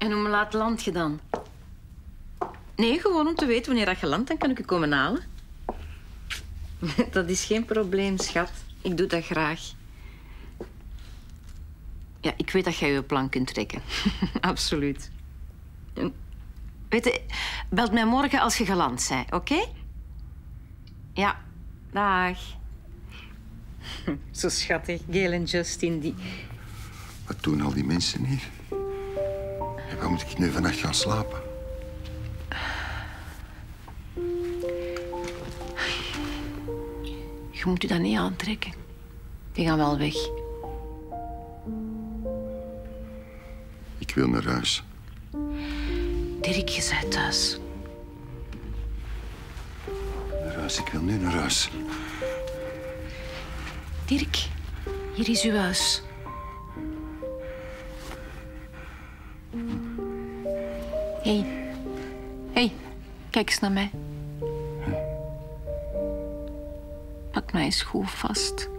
En hoe laat land je dan? Nee, gewoon om te weten wanneer dat je landt, dan kan ik je komen halen. Dat is geen probleem, schat. Ik doe dat graag. Ja, ik weet dat jij je plan kunt trekken. Absoluut. Weet je, belt mij morgen als je geland bent, oké? Ja, dag. Zo schattig, Gail en Justin, die... Wat doen al die mensen hier? En waar moet ik nu vannacht gaan slapen? Je moet je dat niet aantrekken. Die gaan wel weg. Ik wil naar huis. Dirk, je bent thuis. Naar huis, ik wil nu naar huis. Dirk, hier is uw huis. Hey, kijk eens naar mij. Pak mij eens goed vast.